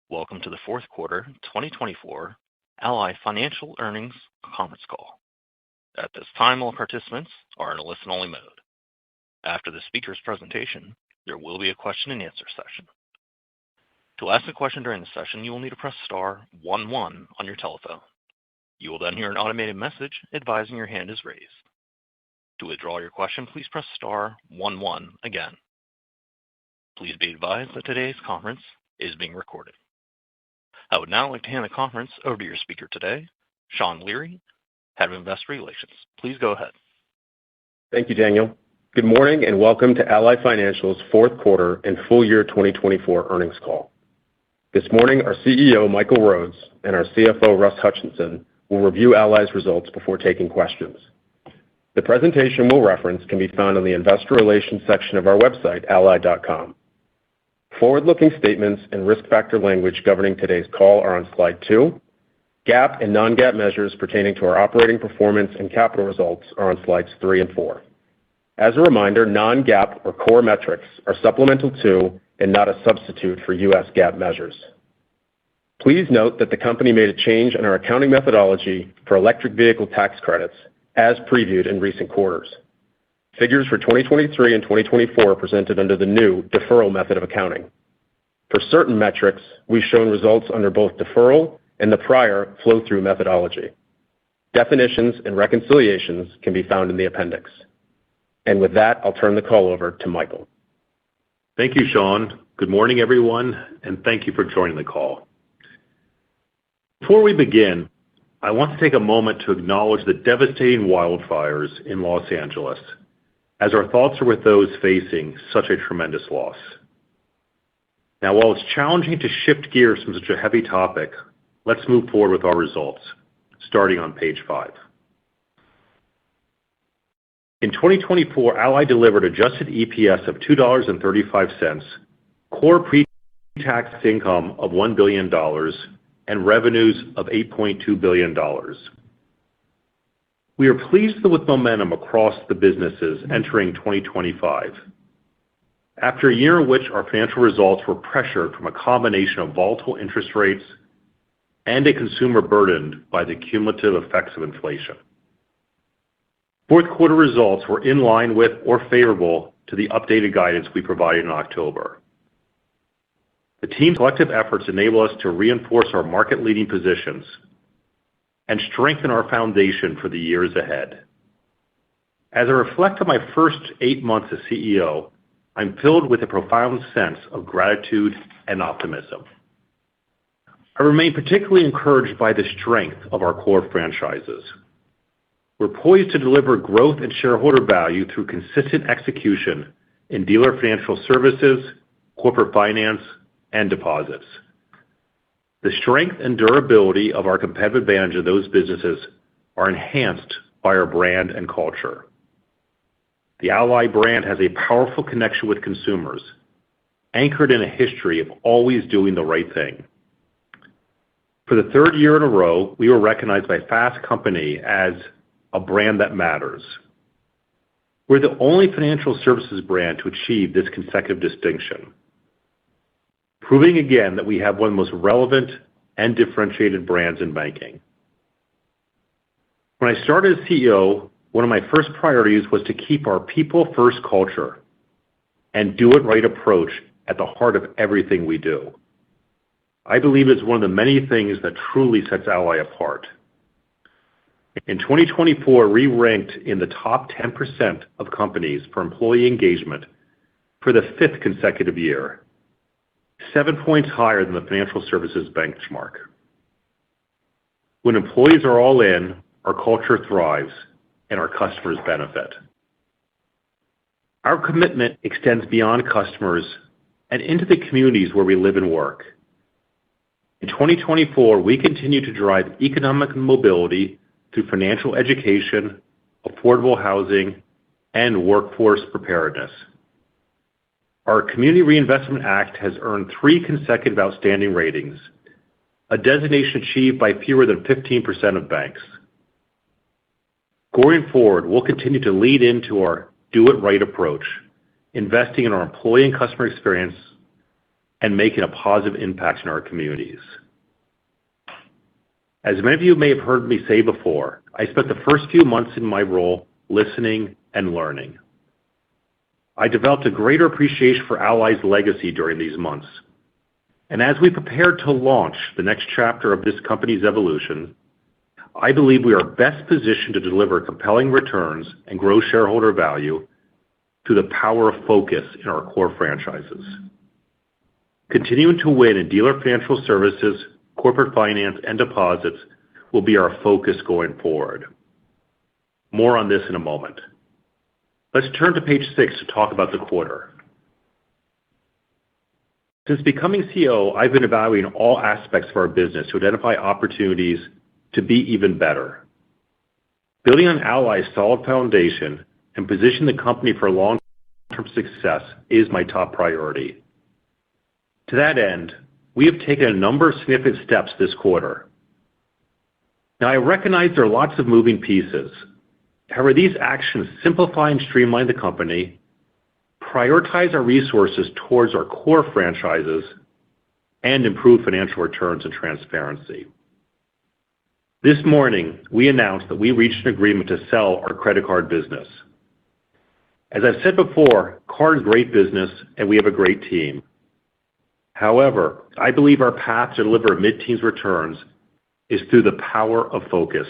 Welcome to the fourth quarter 2024 Ally Financial Earnings Conference Call. At this time, all participants are in a listen-only mode. After the speaker's presentation, there will be a question-and-answer session. To ask a question during the session, you will need to press star 11 on your telephone. You will then hear an automated message advising your hand is raised. To withdraw your question, please press star 11 again. Please be advised that today's conference is being recorded. I would now like to hand the conference over to your speaker today, Sean Leary, Head of Investor Relations. Please go ahead. Thank you, Daniel. Good morning and welcome to Ally Financial's fourth quarter and full year 2024 earnings call. This morning, our CEO, Michael Rhodes, and our CFO, Russ Hutchinson, will review Ally's results before taking questions. The presentation we'll reference can be found on the Investor Relations section of our website, ally.com. Forward-looking statements and risk factor language governing today's call are on slide 2. GAAP and non-GAAP measures pertaining to our operating performance and capital results are on slides 3 and 4. As a reminder, non-GAAP or core metrics are supplemental to and not a substitute for U.S. GAAP measures. Please note that the company made a change in our accounting methodology for electric vehicle tax credits, as previewed in recent quarters. Figures for 2023 and 2024 are presented under the new deferral method of accounting. For certain metrics, we've shown results under both deferral and the prior flow-through methodology. Definitions and reconciliations can be found in the appendix. And with that, I'll turn the call over to Michael. Thank you, Sean. Good morning, everyone, and thank you for joining the call. Before we begin, I want to take a moment to acknowledge the devastating wildfires in Los Angeles, as our thoughts are with those facing such a tremendous loss. Now, while it's challenging to shift gears from such a heavy topic, let's move forward with our results, starting on page 5. In 2024, Ally delivered adjusted EPS of $2.35, core pre-tax income of $1 billion, and revenues of $8.2 billion. We are pleased with momentum across the businesses entering 2025. After a year in which our financial results were pressured from a combination of volatile interest rates and a consumer burdened by the cumulative effects of inflation. Fourth quarter results were in line with or favorable to the updated guidance we provided in October. The team's collective efforts enable us to reinforce our market-leading positions and strengthen our foundation for the years ahead. As I reflect on my first 8 months as CEO, I'm filled with a profound sense of gratitude and optimism. I remain particularly encouraged by the strength of our core franchises. We're poised to deliver growth and shareholder value through consistent execution in dealer financial services, corporate finance, and deposits. The strength and durability of our competitive advantage of those businesses are enhanced by our brand and culture. The Ally brand has a powerful connection with consumers, anchored in a history of always doing the right thing. For the third year in a row, we were recognized by Fast Company as a brand that matters. We're the only financial services brand to achieve this consecutive distinction, proving again that we have one of the most relevant and differentiated brands in banking. When I started as CEO, one of my first priorities was to keep our people-first culture and do-it-right approach at the heart of everything we do. I believe it's one of the many things that truly sets Ally apart. In 2024, we ranked in the top 10% of companies for employee engagement for the 5th consecutive year, 7 points higher than the financial services benchmark. When employees are all in, our culture thrives and our customers benefit. Our commitment extends beyond customers and into the communities where we live and work. In 2024, we continue to drive economic mobility through financial education, affordable housing, and workforce preparedness. Our Community Reinvestment Act has earned 3 consecutive outstanding ratings, a designation achieved by fewer than 15% of banks. Going forward, we'll continue to lead into our do-it-right approach, investing in our employee and customer experience and making a positive impact in our communities. As many of you may have heard me say before, I spent the first few months in my role listening and learning. I developed a greater appreciation for Ally's legacy during these months. And as we prepared to launch the next chapter of this company's evolution, I believe we are best positioned to deliver compelling returns and grow shareholder value through the power of focus in our core franchises. Continuing to win in dealer financial services, corporate finance, and deposits will be our focus going forward. More on this in a moment. Let's turn to page 6 to talk about the quarter. Since becoming CEO, I've been evaluating all aspects of our business to identify opportunities to be even better. Building on Ally's solid foundation and positioning the company for long-term success is my top priority. To that end, we have taken a number of significant steps this quarter. Now, I recognize there are lots of moving pieces. However, these actions simplify and streamline the company, prioritize our resources towards our core franchises, and improve financial returns and transparency. This morning, we announced that we reached an agreement to sell our credit card business. As I've said before, card is great business, and we have a great team. However, I believe our path to deliver mid-teens returns is through the power of focus.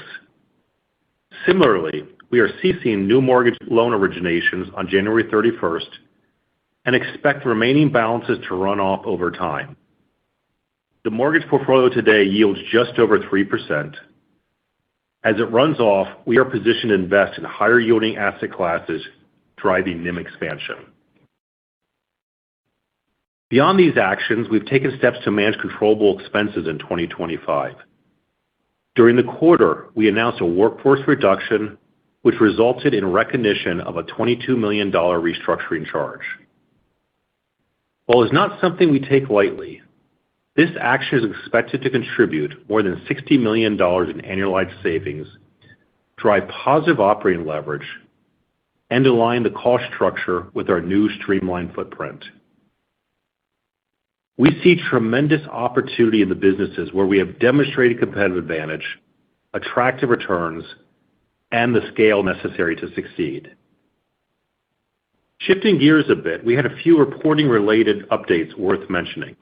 Similarly, we are ceasing new mortgage loan originations on January 31st and expect remaining balances to run off over time. The mortgage portfolio today yields just over 3%. As it runs off, we are positioned to invest in higher-yielding asset classes, driving NIM expansion. Beyond these actions, we've taken steps to manage controllable expenses in 2025. During the quarter, we announced a workforce reduction, which resulted in recognition of a $22 million restructuring charge. While it's not something we take lightly, this action is expected to contribute more than $60 million in annualized savings, drive positive operating leverage, and align the cost structure with our new streamlined footprint. We see tremendous opportunity in the businesses where we have demonstrated competitive advantage, attractive returns, and the scale necessary to succeed. Shifting gears a bit, we had a few reporting-related updates worth mentioning.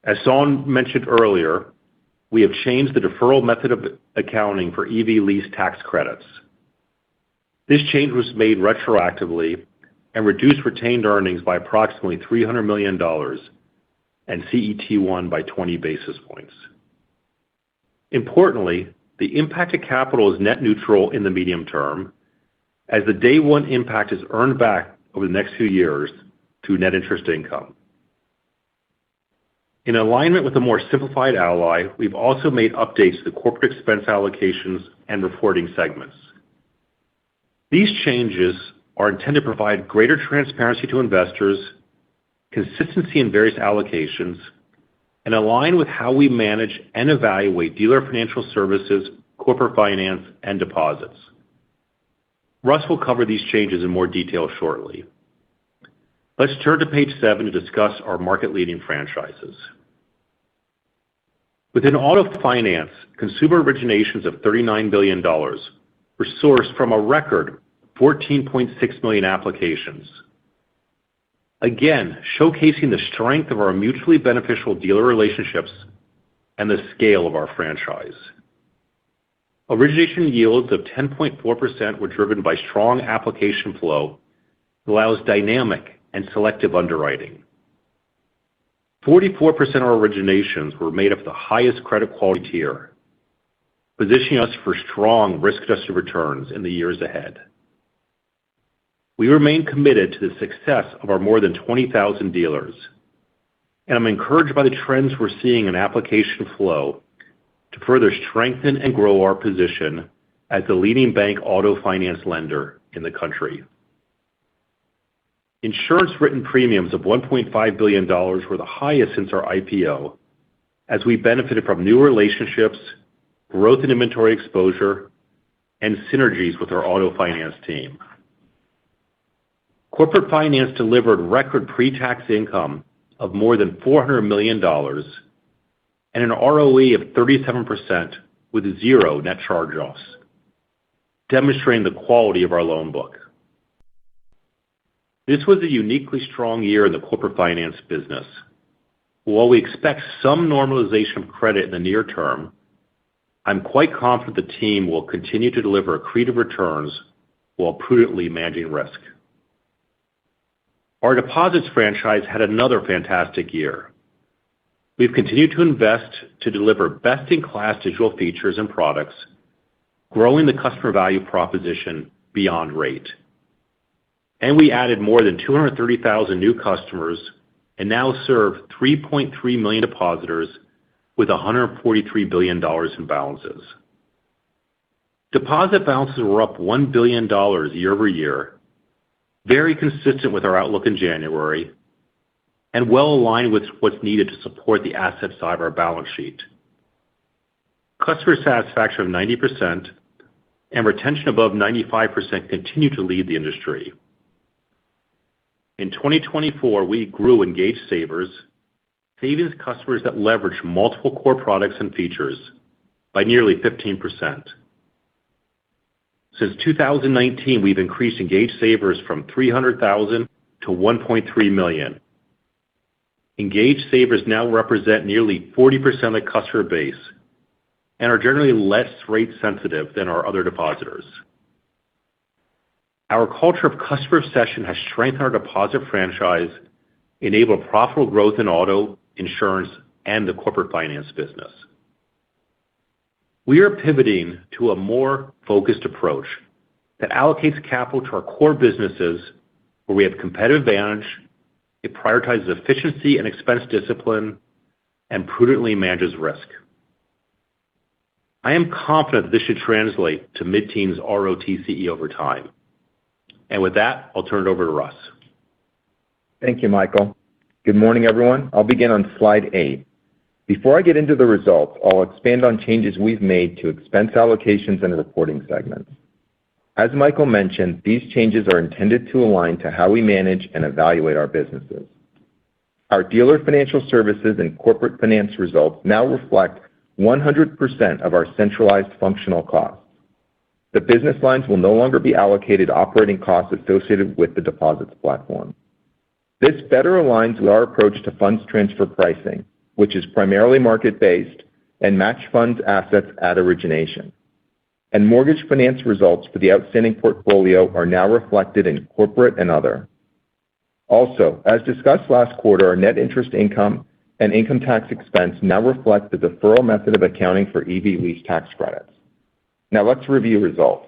As Saul mentioned earlier, we have changed the deferral method of accounting for EV lease tax credits. This change was made retroactively and reduced retained earnings by approximately $300 million and CET1 by 20 basis points. Importantly, the impact of capital is net neutral in the medium term, as the day one impact is earned back over the next few years through net interest income. In alignment with a more simplified Ally, we've also made updates to the corporate expense allocations and reporting segments. These changes are intended to provide greater transparency to investors, consistency in various allocations, and align with how we manage and evaluate dealer financial services, corporate finance, and deposits. Russ will cover these changes in more detail shortly. Let's turn to page 7 to discuss our market-leading franchises. Within auto finance, consumer originations of $39 billion were sourced from a record 14.6 million applications. Again, showcasing the strength of our mutually beneficial dealer relationships and the scale of our franchise. Origination yields of 10.4% were driven by strong application flow that allows dynamic and selective underwriting. 44% of our originations were made up of the highest credit quality tier, positioning us for strong risk-adjusted returns in the years ahead. We remain committed to the success of our more than 20,000 dealers, and I'm encouraged by the trends we're seeing in application flow to further strengthen and grow our position as the leading bank auto finance lender in the country. Insurance written premiums of $1.5 billion were the highest since our IPO, as we benefited from new relationships, growth in inventory exposure, and synergies with our auto finance team. Corporate finance delivered record pre-tax income of more than $400 million and an ROE of 37% with 0 net charge-offs, demonstrating the quality of our loan book. This was a uniquely strong year in the corporate finance business. While we expect some normalization of credit in the near term, I'm quite confident the team will continue to deliver accretive returns while prudently managing risk. Our deposits franchise had another fantastic year. We've continued to invest to deliver best-in-class digital features and products, growing the customer value proposition beyond rate. And we added more than 230,000 new customers and now serve 3.3 million depositors with $143 billion in balances. Deposit balances were up $1 billion year over year, very consistent with our outlook in January, and well aligned with what's needed to support the asset side of our balance sheet. Customer satisfaction of 90% and retention above 95% continue to lead the industry. In 2024, we grew engaged savers, savings customers that leverage multiple core products and features, by nearly 15%. Since 2019, we've increased engaged savers from 300,000 to 1.3 million. Engaged savers now represent nearly 40% of the customer base and are generally less rate sensitive than our other depositors. Our culture of customer obsession has strengthened our deposit franchise, enabled profitable growth in auto, insurance, and the corporate finance business. We are pivoting to a more focused approach that allocates capital to our core businesses where we have competitive advantage. It prioritizes efficiency and expense discipline and prudently manages risk. I am confident that this should translate to mid-teens ROTCE over time. And with that, I'll turn it over to Russ. Thank you, Michael. Good morning, everyone. I'll begin on slide 8. Before I get into the results, I'll expand on changes we've made to expense allocations and reporting segments. As Michael mentioned, these changes are intended to align to how we manage and evaluate our businesses. Our dealer financial services and corporate finance results now reflect 100% of our centralized functional costs. The business lines will no longer be allocated operating costs associated with the deposits platform. This better aligns with our approach to funds transfer pricing, which is primarily market-based and match funds assets at origination. And mortgage finance results for the outstanding portfolio are now reflected in corporate and other. Also, as discussed last quarter, our net interest income and income tax expense now reflect the deferral method of accounting for EV lease tax credits. Now let's review results.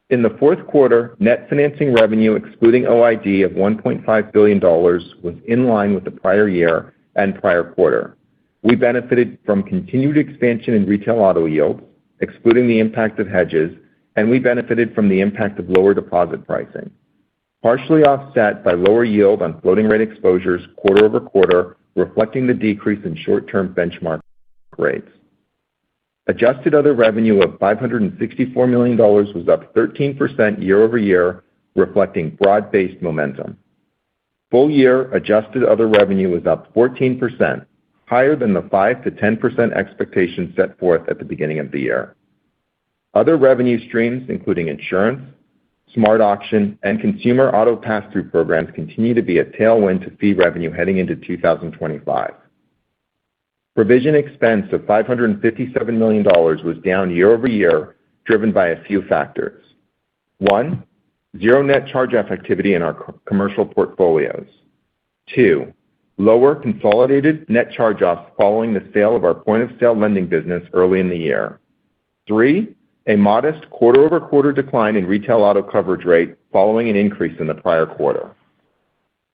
In the fourth quarter, net financing revenue excluding OID of $1.5 billion was in line with the prior year and prior quarter. We benefited from continued expansion in retail auto yields, excluding the impact of hedges, and we benefited from the impact of lower deposit pricing, partially offset by lower yield on floating rate exposures quarter over quarter, reflecting the decrease in short-term benchmark rates. Adjusted other revenue of $564 million was up 13% year over year, reflecting broad-based momentum. Full-year adjusted other revenue was up 14%, higher than the 5 to 10% expectation set forth at the beginning of the year. Other revenue streams, including insurance, smart auction, and consumer auto pass-through programs, continue to be a tailwind to fee revenue heading into 2025. Provision expense of $557 million was down year over year, driven by a few factors. 1, 0 net charge-off activity in our commercial portfolios. 2, lower consolidated net charge-offs following the sale of our point-of-sale lending business early in the year. 3, a modest quarter-over-quarter decline in retail auto coverage rate following an increase in the prior quarter.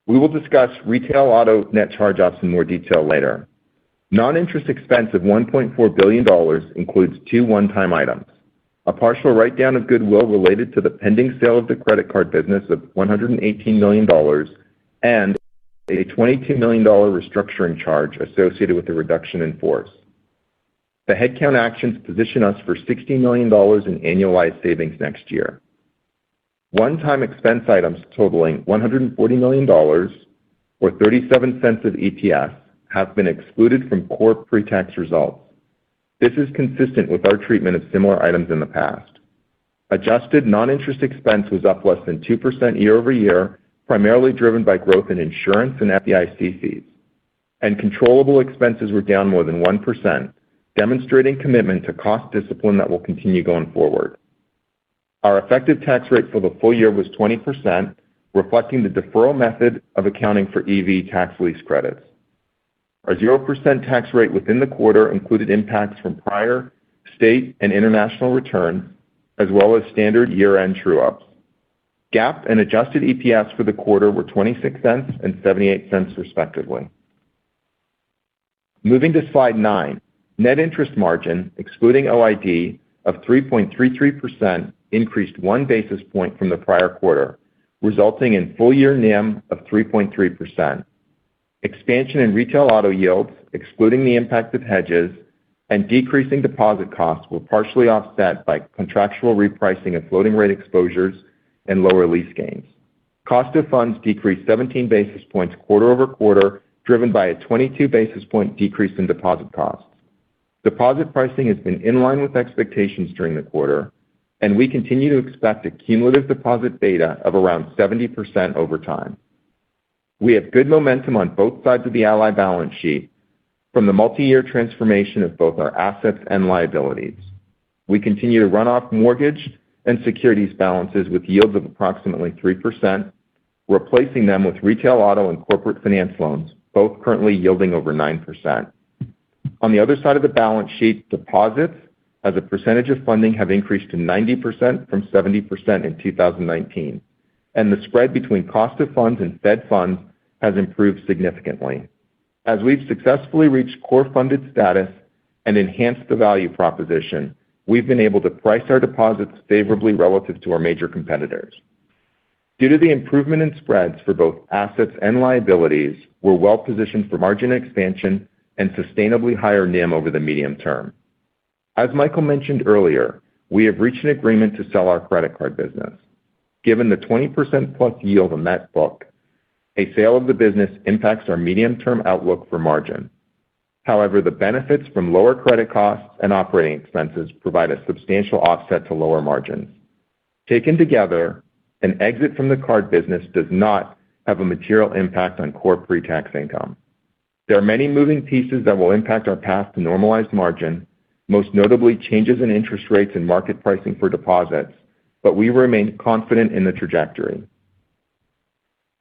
We will discuss retail auto net charge-offs in more detail later. Non-interest expense of $1.4 billion includes 2 one-time items: a partial write-down of goodwill related to the pending sale of the credit card business of $118 million, and a $22 million restructuring charge associated with the reduction in force. The headcount actions position us for $60 million in annualized savings next year. One-time expense items totaling $140 million or $0.37 of EPS, have been excluded from core pre-tax results. This is consistent with our treatment of similar items in the past. Adjusted non-interest expense was up less than 2% year-over-year, primarily driven by growth in insurance and FDIC fees. And controllable expenses were down more than 1%, demonstrating commitment to cost discipline that will continue going forward. Our effective tax rate for the full year was 20%, reflecting the deferral method of accounting for EV tax lease credits. Our 0% tax rate within the quarter included impacts from prior state and international returns, as well as standard year-end true-ups. GAAP and adjusted EPS for the quarter were 26 cents and 78 cents, respectively. Moving to slide 9, net interest margin, excluding OID, of 3.33% increased 1 basis point from the prior quarter, resulting in full-year NIM of 3.3%. Expansion in retail auto yields, excluding the impact of hedges, and decreasing deposit costs were partially offset by contractual repricing of floating rate exposures and lower lease gains. Cost of funds decreased 17 basis points quarter-over-quarter, driven by a 22 basis point decrease in deposit costs. Deposit pricing has been in line with expectations during the quarter, and we continue to expect a cumulative deposit beta of around 70% over time. We have good momentum on both sides of the Ally balance sheet from the multi-year transformation of both our assets and liabilities. We continue to run off mortgage and securities balances with yields of approximately 3%, replacing them with retail auto and corporate finance loans, both currently yielding over 9%. On the other side of the balance sheet, deposits as a percentage of funding have increased to 90% from 70% in 2019, and the spread between cost of funds and Fed funds has improved significantly. As we've successfully reached core funded status and enhanced the value proposition, we've been able to price our deposits favorably relative to our major competitors. Due to the improvement in spreads for both assets and liabilities, we're well positioned for margin expansion and sustainably higher NIM over the medium term. As Michael mentioned earlier, we have reached an agreement to sell our credit card business. Given the 20% plus yield on that book, a sale of the business impacts our medium-term outlook for margin. However, the benefits from lower credit costs and operating expenses provide a substantial offset to lower margins. Taken together, an exit from the card business does not have a material impact on core pre-tax income. There are many moving pieces that will impact our path to normalized margin, most notably changes in interest rates and market pricing for deposits, but we remain confident in the trajectory.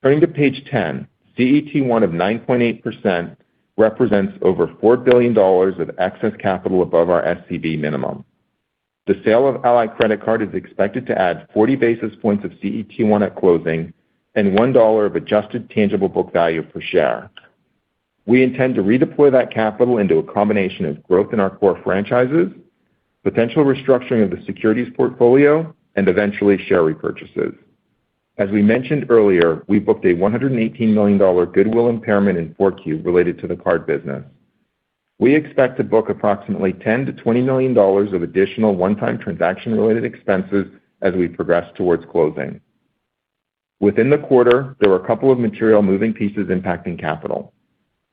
Turning to page 10, CET1 of 9.8% represents over $4 billion of excess capital above our SCB minimum. The sale of Ally Credit Card is expected to add 40 basis points of CET1 at closing and $1 of adjusted tangible book value per share. We intend to redeploy that capital into a combination of growth in our core franchises, potential restructuring of the securities portfolio, and eventually share repurchases. As we mentioned earlier, we booked a $118 million goodwill impairment in 4Q related to the card business. We expect to book approximately $10 to $20 million of additional one-time transaction-related expenses as we progress towards closing. Within the quarter, there were a couple of material moving pieces impacting capital.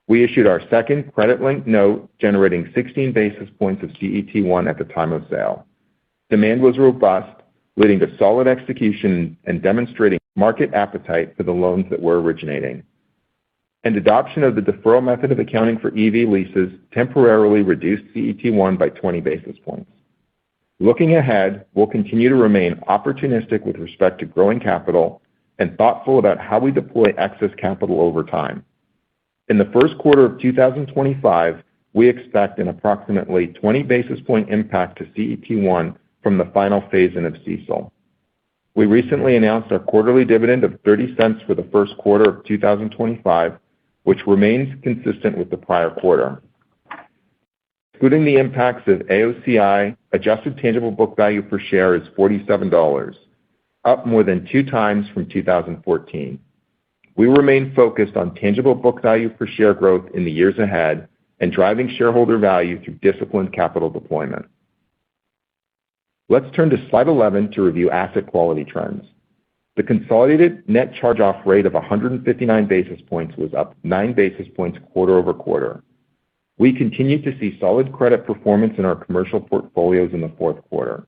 We issued our second credit-linked note, generating 16 basis points of CET1 at the time of sale. Demand was robust, leading to solid execution and demonstrating market appetite for the loans that we're originating. And adoption of the deferral method of accounting for EV leases temporarily reduced CET1 by 20 basis points. Looking ahead, we'll continue to remain opportunistic with respect to growing capital and thoughtful about how we deploy excess capital over time. In the first quarter of 2025, we expect an approximately 20 basis point impact to CET1 from the final phase-in of CECL. We recently announced our quarterly dividend of 30 cents for the first quarter of 2025, which remains consistent with the prior quarter. Excluding the impacts of AOCI, adjusted tangible book value per share is $47, up more than 2 times from 2014. We remain focused on tangible book value per share growth in the years ahead and driving shareholder value through disciplined capital deployment. Let's turn to slide 11 to review asset quality trends. The consolidated net charge-off rate of 159 basis points was up 9 basis points quarter-over-quarter. We continued to see solid credit performance in our commercial portfolios in the fourth quarter,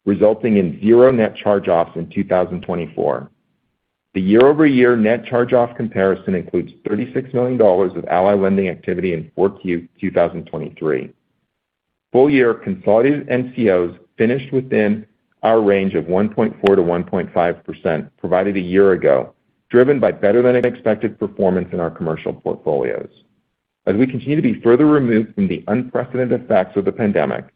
resulting in 0 net charge-offs in 2024. The year-over-year net charge-off comparison includes $36 million of Ally Lending activity in 4Q 2023. Full-year consolidated NCOs finished within our range of 1.4 to 1.5% provided a year ago, driven by better-than-expected performance in our commercial portfolios. As we continue to be further removed from the unprecedented effects of the pandemic,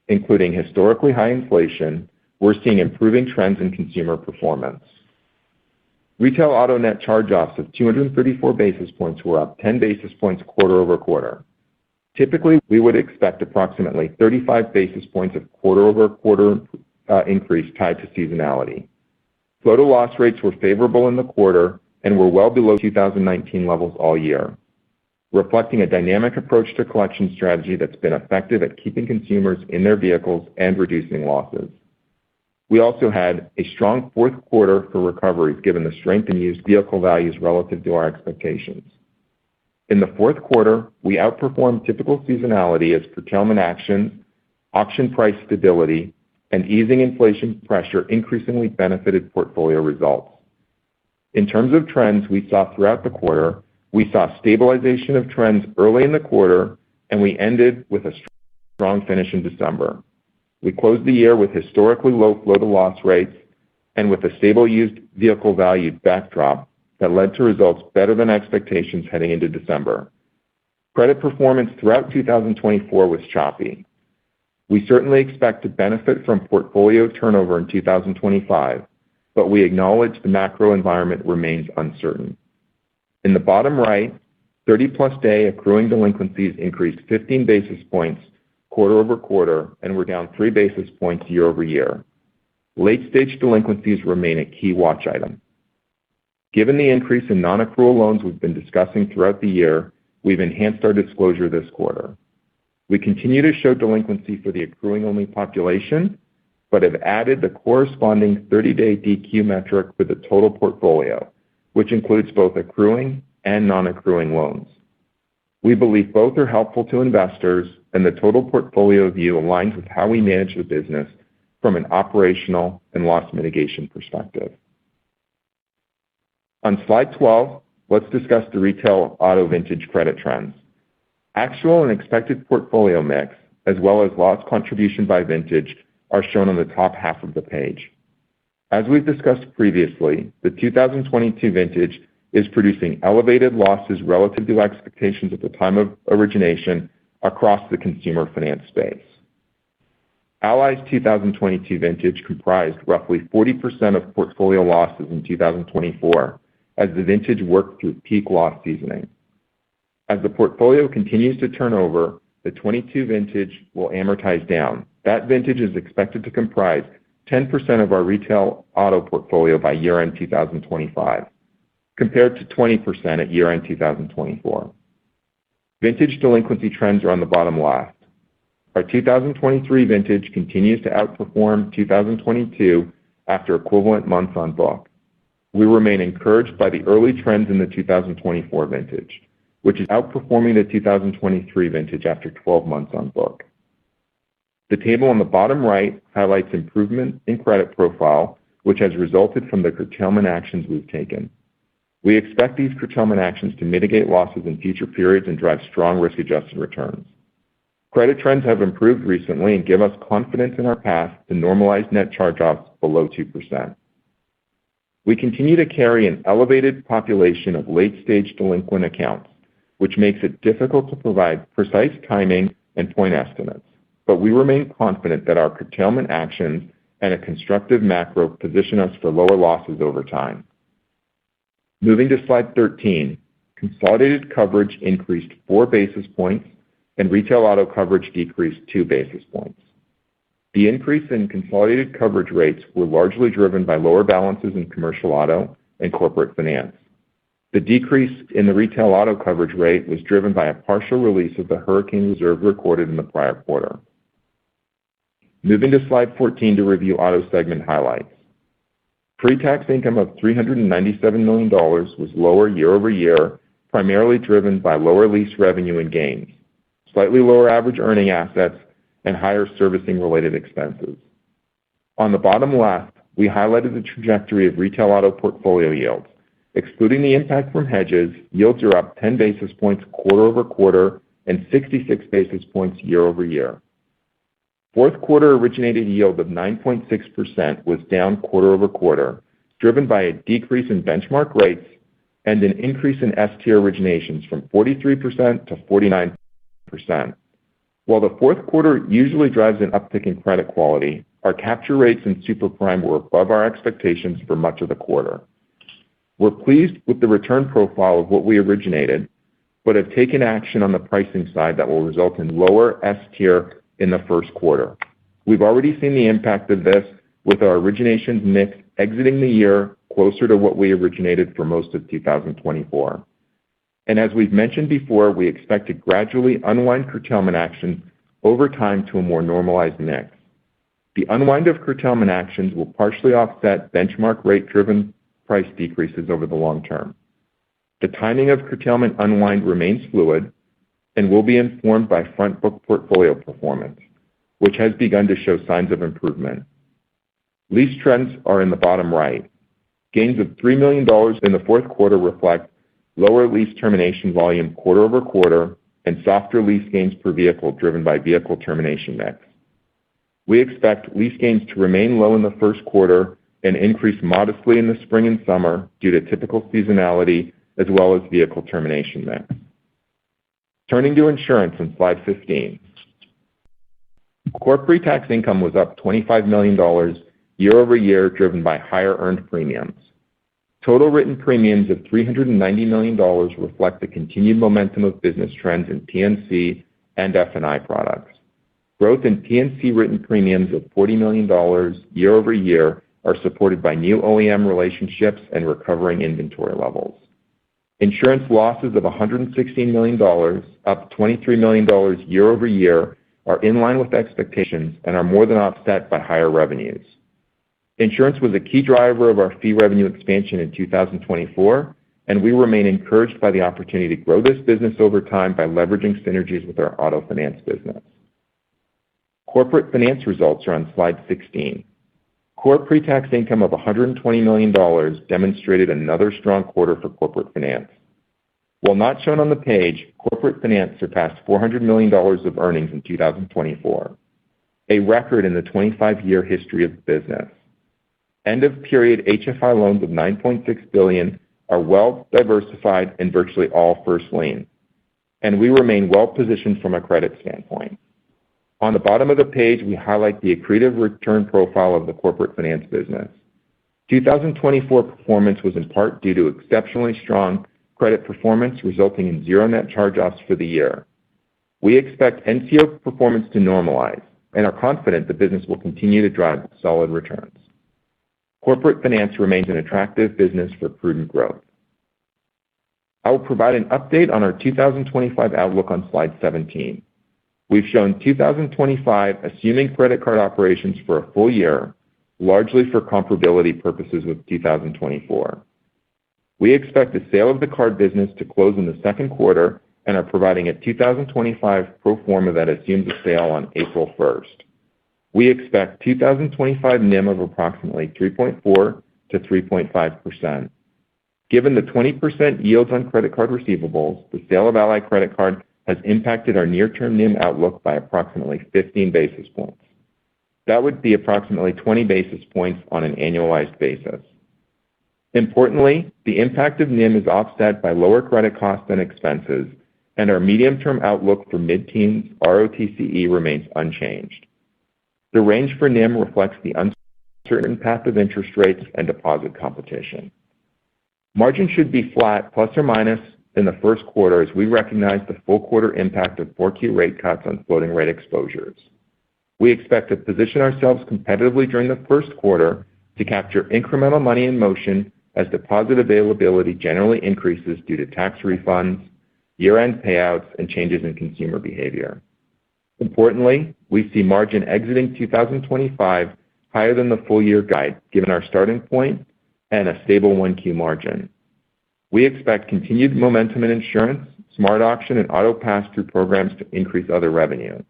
including historically high inflation, we're seeing improving trends in consumer performance. Retail auto net charge-offs of 234 basis points were up 10 basis points quarter-over-quarter. Typically, we would expect approximately 35 basis points of quarter-over-quarter increase tied to seasonality. Flow loss rates were favorable in the quarter and were well below 2019 levels all year, reflecting a dynamic approach to collection strategy that's been effective at keeping consumers in their vehicles and reducing losses. We also had a strong fourth quarter for recoveries given the strength in used vehicle values relative to our expectations. In the fourth quarter, we outperformed typical seasonality as curtailment actions, auction price stability, and easing inflation pressure increasingly benefited portfolio results. In terms of trends we saw throughout the quarter, we saw stabilization of trends early in the quarter, and we ended with a strong finish in December. We closed the year with historically low flow-to-loss rates and with a stable used vehicle value backdrop that led to results better than expectations heading into December. Credit performance throughout 2024 was choppy. We certainly expect to benefit from portfolio turnover in 2025, but we acknowledge the macro environment remains uncertain. In the bottom right, 30-plus day accruing delinquencies increased 15 basis points quarter-over-quarter and were down 3 basis points year-over-year. Late-stage delinquencies remain a key watch item. Given the increase in non-accrual loans we've been discussing throughout the year, we've enhanced our disclosure this quarter. We continue to show delinquency for the accruing-only population, but have added the corresponding 30-day DQ metric for the total portfolio, which includes both accruing and non-accruing loans. We believe both are helpful to investors, and the total portfolio view aligns with how we manage the business from an operational and loss mitigation perspective. On slide 12, let's discuss the retail auto vintage credit trends. Actual and expected portfolio mix, as well as loss contribution by vintage, are shown on the top half of the page. As we've discussed previously, the 2022 vintage is producing elevated losses relative to expectations at the time of origination across the consumer finance space. Ally's 2022 vintage comprised roughly 40% of portfolio losses in 2024 as the vintage worked through peak loss seasoning. As the portfolio continues to turn over, the 22 vintage will amortize down. That vintage is expected to comprise 10% of our retail auto portfolio by year-end 2025, compared to 20% at year-end 2024. Vintage delinquency trends are on the bottom left. Our 2023 vintage continues to outperform 2022 after equivalent months on book. We remain encouraged by the early trends in the 2024 vintage, which is outperforming the 2023 vintage after 12 months on book. The table on the bottom right highlights improvement in credit profile, which has resulted from the curtailment actions we've taken. We expect these curtailment actions to mitigate losses in future periods and drive strong risk-adjusted returns. Credit trends have improved recently and give us confidence in our path to normalize net charge-offs below 2%. We continue to carry an elevated population of late-stage delinquent accounts, which makes it difficult to provide precise timing and point estimates, but we remain confident that our curtailment actions and a constructive macro position us for lower losses over time. Moving to slide 13, consolidated coverage increased 4 basis points and retail auto coverage decreased 2 basis points. The increase in consolidated coverage rates were largely driven by lower balances in commercial auto and corporate finance. The decrease in the retail auto coverage rate was driven by a partial release of the hurricane reserve recorded in the prior quarter. Moving to slide 14 to review auto segment highlights. Pre-tax income of $397 million was lower year-over-year, primarily driven by lower lease revenue and gains, slightly lower average earning assets, and higher servicing-related expenses. On the bottom left, we highlighted the trajectory of retail auto portfolio yields. Excluding the impact from hedges, yields are up 10 basis points quarter-over-quarter and 66 basis points year-over-year. Fourth quarter originated yield of 9.6% was down quarter-over-quarter, driven by a decrease in benchmark rates and an increase in S-tier originations from 43% to 49%. While the fourth quarter usually drives an uptick in credit quality, our capture rates in super prime were above our expectations for much of the quarter. We're pleased with the return profile of what we originated, but have taken action on the pricing side that will result in lower S-tier in the first quarter. We've already seen the impact of this with our originations mix exiting the year closer to what we originated for most of 2024. And as we've mentioned before, we expect to gradually unwind curtailment actions over time to a more normalized mix. The unwind of curtailment actions will partially offset benchmark rate-driven price decreases over the long term. The timing of curtailment unwind remains fluid and will be informed by front book portfolio performance, which has begun to show signs of improvement. Lease trends are in the bottom right. Gains of $3 million in the fourth quarter reflect lower lease termination volume quarter-over-quarter and softer lease gains per vehicle driven by vehicle termination mix. We expect lease gains to remain low in the first quarter and increase modestly in the spring and summer due to typical seasonality as well as vehicle termination mix. Turning to insurance on slide 15. Core pre-tax income was up $25 million year-over-year, driven by higher earned premiums. Total written premiums of $390 million reflect the continued momentum of business trends in P&C and F&I products. Growth in P&C written premiums of $40 million year-over-year are supported by new OEM relationships and recovering inventory levels. Insurance losses of $116 million, up $23 million year-over-year, are in line with expectations and are more than offset by higher revenues. Insurance was a key driver of our fee revenue expansion in 2024, and we remain encouraged by the opportunity to grow this business over time by leveraging synergies with our auto finance business. Corporate finance results are on slide 16. Core pre-tax income of $120 million demonstrated another strong quarter for corporate finance. While not shown on the page, corporate finance surpassed $400 million of earnings in 2024, a record in the 25-year history of the business. End-of-period HFI loans of $9.6 billion are well diversified and virtually all first lien, and we remain well positioned from a credit standpoint. On the bottom of the page, we highlight the accretive return profile of the corporate finance business. 2024 performance was in part due to exceptionally strong credit performance, resulting in zero net charge-offs for the year. We expect NCO performance to normalize and are confident the business will continue to drive solid returns. Corporate finance remains an attractive business for prudent growth. I will provide an update on our 2025 outlook on slide 17. We've shown 2025 assuming credit card operations for a full year, largely for comparability purposes with 2024. We expect the sale of the card business to close in the second quarter and are providing a 2025 pro forma that assumes a sale on April 1st. We expect 2025 NIM of approximately 3.4 to 3.5%. Given the 20% yields on credit card receivables, the sale of Ally Credit Card has impacted our near-term NIM outlook by approximately 15 basis points. That would be approximately 20 basis points on an annualized basis. Importantly, the impact of NIM is offset by lower credit costs and expenses, and our medium-term outlook for mid-teens ROTCE remains unchanged. The range for NIM reflects the uncertain path of interest rates and deposit competition. Margin should be flat plus or minus in the first quarter as we recognize the full quarter impact of 4Q rate cuts on floating rate exposures. We expect to position ourselves competitively during the first quarter to capture incremental money in motion as deposit availability generally increases due to tax refunds, year-end payouts, and changes in consumer behavior. Importantly, we see margin exiting 2025 higher than the full year guide, given our starting point and a stable 1Q margin. We expect continued momentum in insurance, smart auction, and auto pass-through programs to increase other revenue.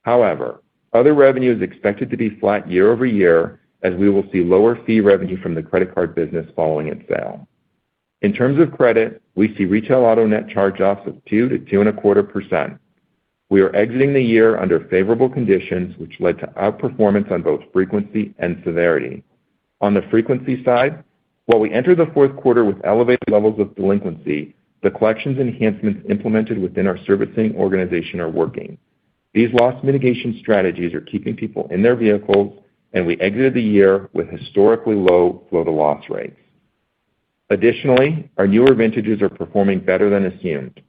However, other revenue is expected to be flat year-over-year, as we will see lower fee revenue from the credit card business following its sale. In terms of credit, we see retail auto net charge-offs of 2 to 2.25%. We are exiting the year under favorable conditions, which led to outperformance on both frequency and severity. On the frequency side, while we enter the fourth quarter with elevated levels of delinquency, the collections enhancements implemented within our servicing organization are working. These loss mitigation strategies are keeping people in their vehicles, and we exited the year with historically low flow-to-loss rates. Additionally, our newer vintages are performing better than assumed.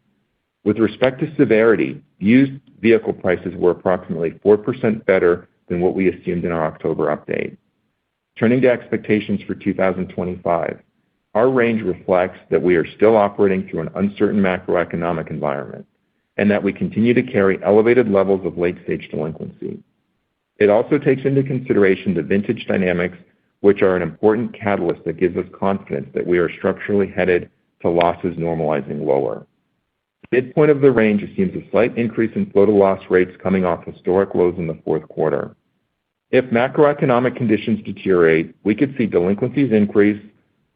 With respect to severity, used vehicle prices were approximately 4% better than what we assumed in our October update. Turning to expectations for 2025, our range reflects that we are still operating through an uncertain macroeconomic environment and that we continue to carry elevated levels of late-stage delinquency. It also takes into consideration the vintage dynamics, which are an important catalyst that gives us confidence that we are structurally headed to losses normalizing lower. The midpoint of the range assumes a slight increase in flow-to-loss rates coming off historic lows in the fourth quarter. If macroeconomic conditions deteriorate, we could see delinquencies increase,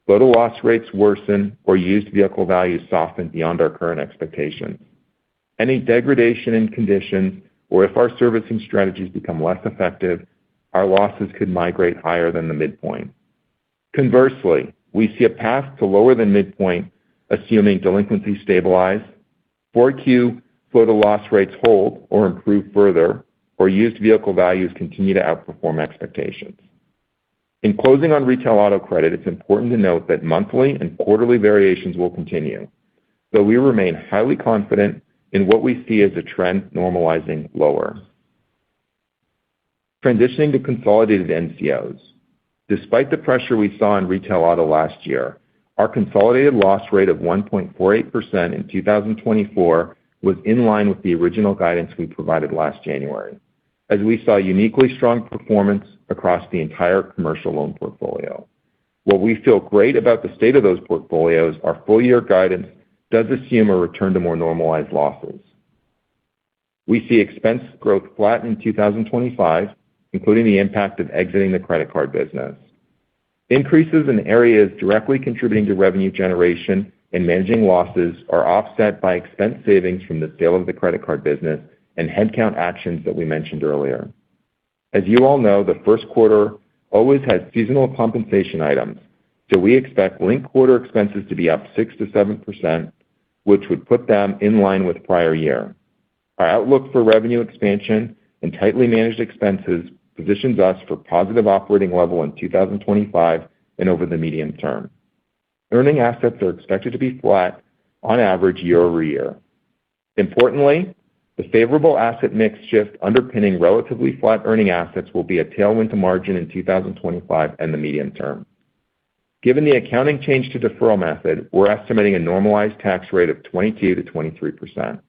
flow-to-loss rates worsen, or used vehicle values soften beyond our current expectations. Any degradation in conditions, or if our servicing strategies become less effective, our losses could migrate higher than the midpoint. Conversely, we see a path to lower than midpoint, assuming delinquencies stabilize, 4Q flow-to-loss rates hold or improve further, or used vehicle values continue to outperform expectations. In closing on retail auto credit, it's important to note that monthly and quarterly variations will continue, though we remain highly confident in what we see as a trend normalizing lower. Transitioning to consolidated NCOs. Despite the pressure we saw in retail auto last year, our consolidated loss rate of 1.48% in 2024 was in line with the original guidance we provided last January, as we saw uniquely strong performance across the entire commercial loan portfolio. While we feel great about the state of those portfolios, our full-year guidance does assume a return to more normalized losses. We see expense growth flat in 2025, including the impact of exiting the credit card business. Increases in areas directly contributing to revenue generation and managing losses are offset by expense savings from the sale of the credit card business and headcount actions that we mentioned earlier. As you all know, the first quarter always has seasonal compensation items, so we expect linked quarter expenses to be up 6 to 7%, which would put them in line with prior year. Our outlook for revenue expansion and tightly managed expenses positions us for positive operating level in 2025 and over the medium term. Earning assets are expected to be flat on average year-over-year. Importantly, the favorable asset mix shift underpinning relatively flat earning assets will be a tailwind to margin in 2025 and the medium term. Given the accounting change to deferral method, we're estimating a normalized tax rate of 22 to 23%.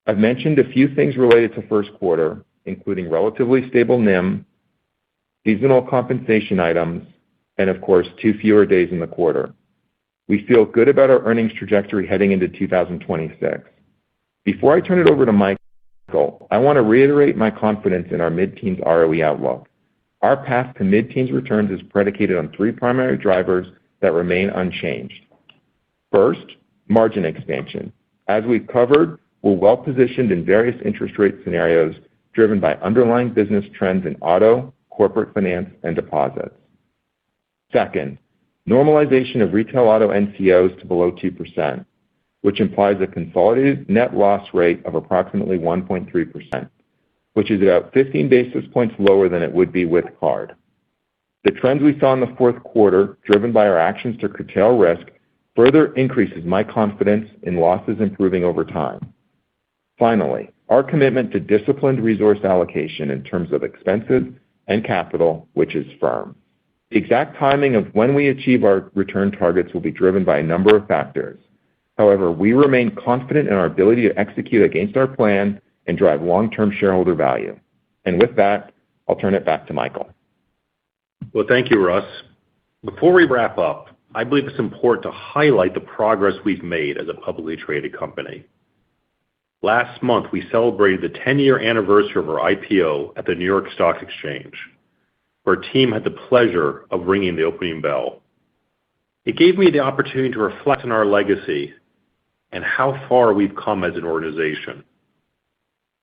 I've mentioned a few things related to first quarter, including relatively stable NIM, seasonal compensation items, and of course, 2 fewer days in the quarter. We feel good about our earnings trajectory heading into 2026. Before I turn it over to Michael, I want to reiterate my confidence in our mid-teens ROE outlook. Our path to mid-teens returns is predicated on 3 primary drivers that remain unchanged. First, margin expansion. As we've covered, we're well-positioned in various interest rate scenarios driven by underlying business trends in auto, corporate finance, and deposits. Second, normalization of retail auto NCOs to below 2%, which implies a consolidated net loss rate of approximately 1.3%, which is about 15 basis points lower than it would be with card. The trends we saw in the fourth quarter, driven by our actions to curtail risk, further increases my confidence in losses improving over time. Finally, our commitment to disciplined resource allocation in terms of expenses and capital, which is firm. The exact timing of when we achieve our return targets will be driven by a number of factors. However, we remain confident in our ability to execute against our plan and drive long-term shareholder value. And with that, I'll turn it back to Michael. Well, thank you, Russ. Before we wrap up, I believe it's important to highlight the progress we've made as a publicly traded company. Last month, we celebrated the 10-year anniversary of our IPO at the New York Stock Exchange, where our team had the pleasure of ringing the opening bell. It gave me the opportunity to reflect on our legacy and how far we've come as an organization.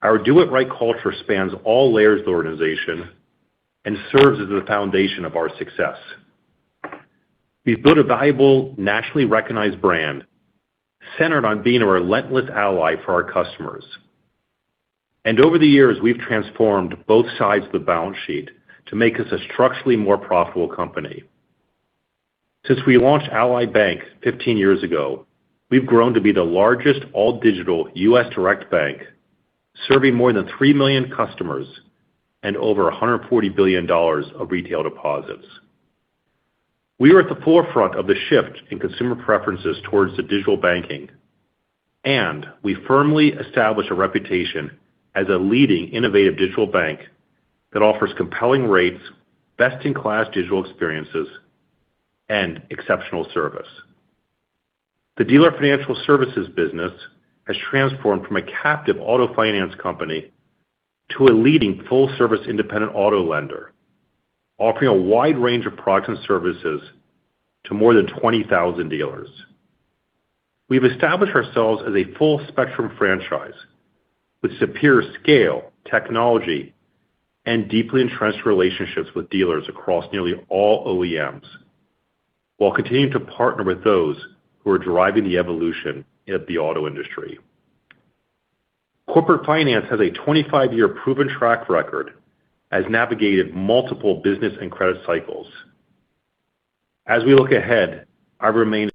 Our do-it-right culture spans all layers of the organization and serves as the foundation of our success. We've built a valuable, nationally recognized brand centered on being a relentless ally for our customers. And over the years, we've transformed both sides of the balance sheet to make us a structurally more profitable company. Since we launched Ally Bank 15 years ago, we've grown to be the largest all-digital U.S. direct bank, serving more than 3 million customers and over $140 billion of retail deposits. We are at the forefront of the shift in consumer preferences towards the digital banking, and we firmly establish a reputation as a leading innovative digital bank that offers compelling rates, best-in-class digital experiences, and exceptional service. The Dealer Financial Services business has transformed from a captive auto finance company to a leading full-service independent auto lender, offering a wide range of products and services to more than 20,000 dealers. We've established ourselves as a full-spectrum franchise with superior scale, technology, and deeply entrenched relationships with dealers across nearly all OEMs, while continuing to partner with those who are driving the evolution of the auto industry. Corporate Finance has a 25-year proven track record, has navigated multiple business and credit cycles. As we look ahead, I remain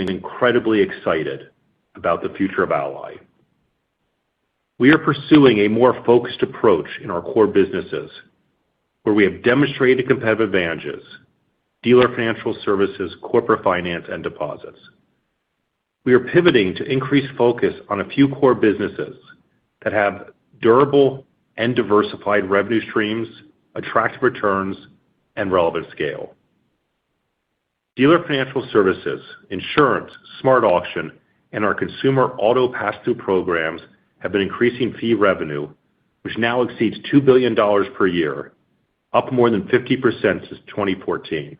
incredibly excited about the future of Ally. We are pursuing a more focused approach in our core businesses, where we have demonstrated competitive advantages: Dealer Financial Services, Corporate Finance, and deposits. We are pivoting to increased focus on a few core businesses that have durable and diversified revenue streams, attractive returns, and relevant scale. Dealer Financial Services, insurance, Smart Auction, and our consumer auto pass-through programs have been increasing fee revenue, which now exceeds $2 billion per year, up more than 50% since 2014.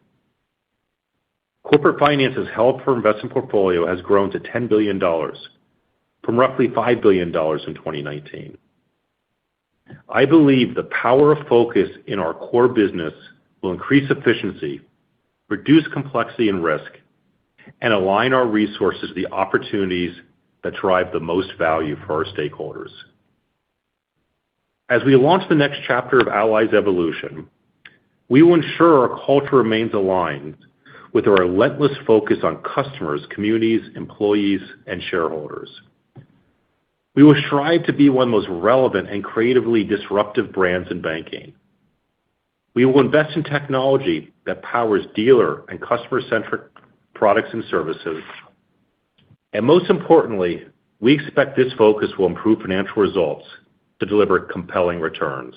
Corporate Finance's held-for-investment portfolio has grown to $10 billion, from roughly $5 billion in 2019. I believe the power of focus in our core business will increase efficiency, reduce complexity and risk, and align our resources to the opportunities that drive the most value for our stakeholders. As we launch the next chapter of Ally's evolution, we will ensure our culture remains aligned with a relentless focus on customers, communities, employees, and shareholders. We will strive to be one of the most relevant and creatively disruptive brands in banking. We will invest in technology that powers dealer and customer-centric products and services. And most importantly, we expect this focus will improve financial results to deliver compelling returns.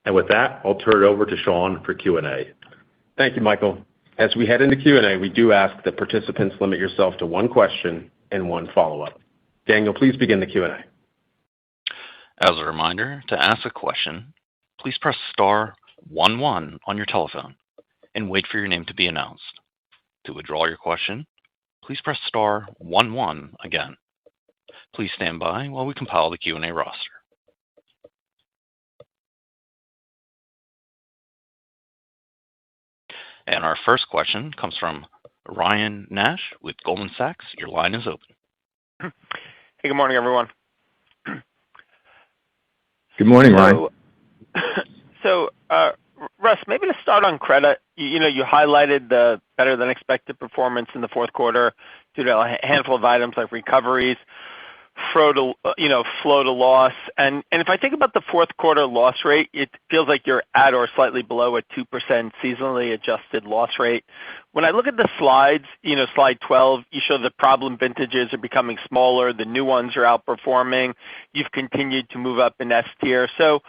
And with that, I'll turn it over to Sean for Q&A. Thank you, Michael. As we head into Q&A, we do ask that participants limit yourself to one question and one follow-up. Daniel, please begin the Q&A. As a reminder, to ask a question, please press star 11 on your telephone and wait for your name to be announced. To withdraw your question, please press star 11 again. Please stand by while we compile the Q&A roster. And our first question comes from Ryan Nash with Goldman Sachs. Your line is open. Hey, good morning, everyone. Good morning, Ryan. So, Russ, maybe to start on credit, you highlighted the better-than-expected performance in the fourth quarter due to a handful of items like recoveries, flow to loss. And if I think about the fourth quarter loss rate, it feels like you're at or slightly below a 2% seasonally adjusted loss rate. When I look at the slides, slide 12, you show the problem vintages are becoming smaller. The new ones are outperforming. You've continued to move up in S tier. So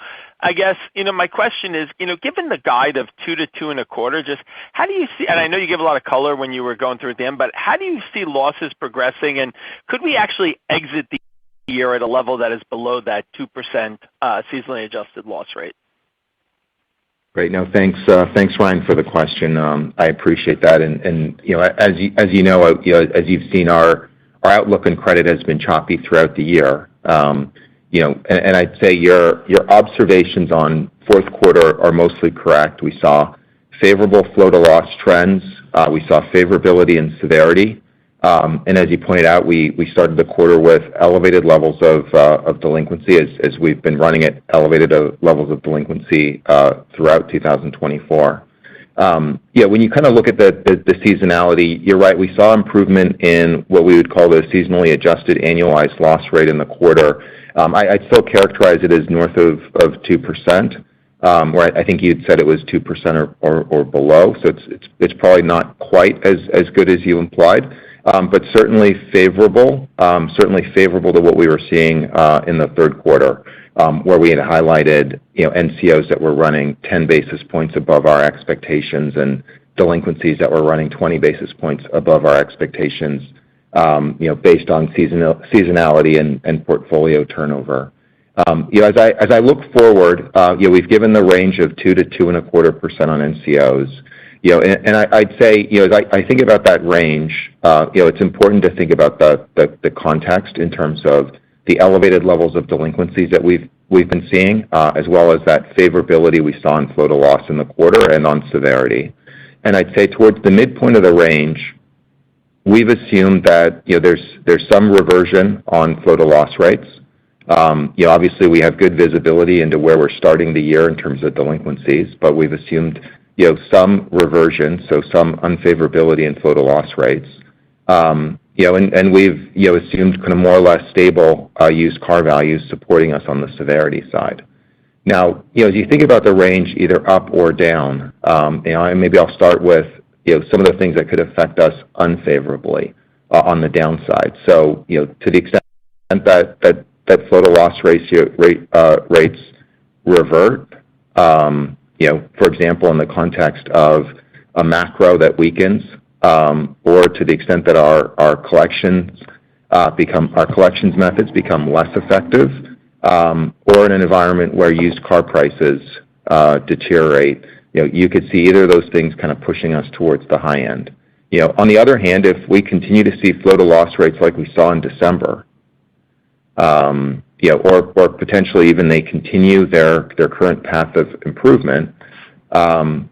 I guess, my question is, given the guide of 2 to 2.25, just how do you see, and I know you give a lot of color when you were going through at the end, but how do you see losses progressing, and could we actually exit the year at a level that is below that 2% seasonally adjusted loss rate? Great. No, thanks, Ryan, for the question. I appreciate that. And as you know, as you've seen, our outlook on credit has been choppy throughout the year. And I'd say your observations on fourth quarter are mostly correct. We saw favorable flow to loss trends. We saw favorability in severity. And as you pointed out, we started the quarter with elevated levels of delinquency as we've been running at elevated levels of delinquency throughout 2024. When you kind of look at the seasonality, you're right. We saw improvement in what we would call the seasonally adjusted annualized loss rate in the quarter. I'd still characterize it as north of 2%, where I think you'd said it was 2% or below. So it's probably not quite as good as you implied, but certainly favorable to what we were seeing in the third quarter, where we had highlighted NCOs that were running 10 basis points above our expectations and delinquencies that were running 20 basis points above our expectations, based on seasonality and portfolio turnover. As I look forward, we've given the range of 2 to 2.25% on NCOs. And I'd say, as I think about that range, it's important to think about the context in terms of the elevated levels of delinquencies that we've been seeing, as well as that favorability we saw in flow to loss in the quarter and on severity. And I'd say towards the midpoint of the range, we've assumed that there's some reversion on flow to loss rates. Obviously, we have good visibility into where we're starting the year in terms of delinquencies, but we've assumed some reversion, so some unfavorability in flow to loss rates. And we've assumed kind of more or less stable used car values supporting us on the severity side. Now, as you think about the range either up or down, and maybe I'll start with some of the things that could affect us unfavorably on the downside. So, to the extent that flow to loss rates revert, for example, in the context of a macro that weakens, or to the extent that our collections methods become less effective, or in an environment where used car prices deteriorate, you could see either of those things kind of pushing us towards the high end. On the other hand, if we continue to see flow to loss rates like we saw in December, or potentially even they continue their current path of improvement, and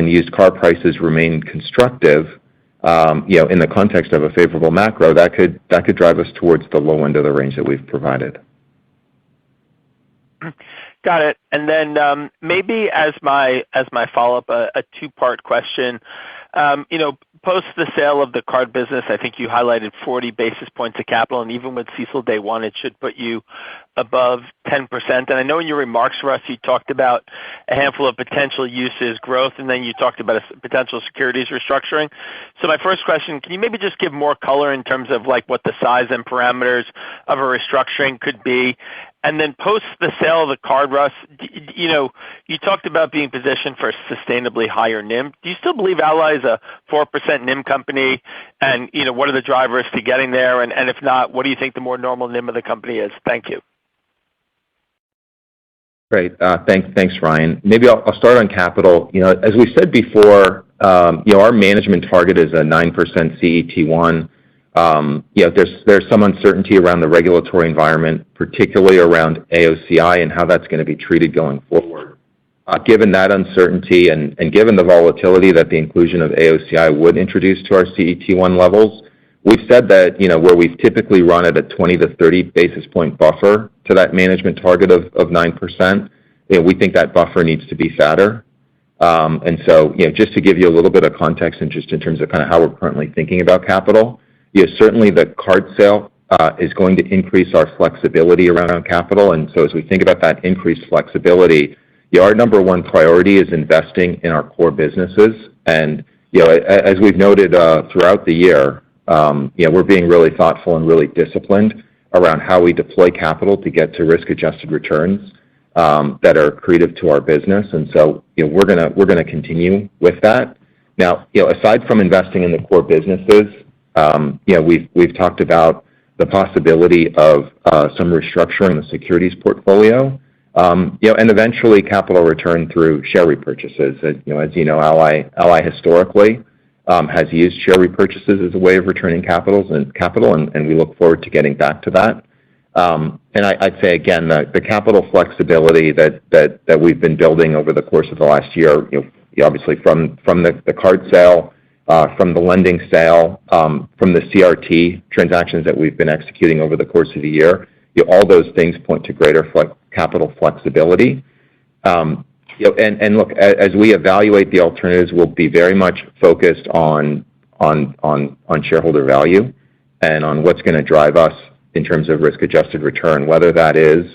used car prices remain constructive, in the context of a favorable macro, that could drive us towards the low end of the range that we've provided. Got it. And then maybe as my follow-up, a two-part question. Post the sale of the card business, I think you highlighted 40 basis points of capital, and even with CECL Day 1, it should put you above 10%. And I know in your remarks, Russ, you talked about a handful of potential uses, growth, and then you talked about a potential securities restructuring. So my first question, can you maybe just give more color in terms of like what the size and parameters of a restructuring could be? And then post the sale of the card, Russ, you talked about being positioned for sustainably higher NIM. Do you still believe Ally is a 4% NIM company? And, what are the drivers to getting there? And if not, what do you think the more normal NIM of the company is? Thank you. Great. Thanks, Ryan. Maybe I'll start on capital. As we said before, our management target is a 9% CET1. There's some uncertainty around the regulatory environment, particularly around AOCI and how that's going to be treated going forward. Given that uncertainty and given the volatility that the inclusion of AOCI would introduce to our CET1 levels, we've said that where we've typically run at a 20 to 30 basis point buffer to that management target of 9%, we think that buffer needs to be fatter. And so, just to give you a little bit of context and just in terms of kind of how we're currently thinking about capital, certainly the card sale is going to increase our flexibility around capital. And so as we think about that increased flexibility, our number one priority is investing in our core businesses. And, as we've noted throughout the year, we're being really thoughtful and really disciplined around how we deploy capital to get to risk-adjusted returns. that are accretive to our business. And so, we're gonna continue with that. Now, aside from investing in the core businesses, we've talked about the possibility of some restructuring the securities portfolio, and eventually capital return through share repurchases. As you know, Ally historically has used share repurchases as a way of returning capital, and we look forward to getting back to that. And I'd say again, the capital flexibility that we've been building over the course of the last year, obviously from the card sale, from the lending sale, from the CRT transactions that we've been executing over the course of the year, all those things point to greater capital flexibility. And look, as we evaluate the alternatives, we'll be very much focused on shareholder value and on what's going to drive us in terms of risk-adjusted return, whether that is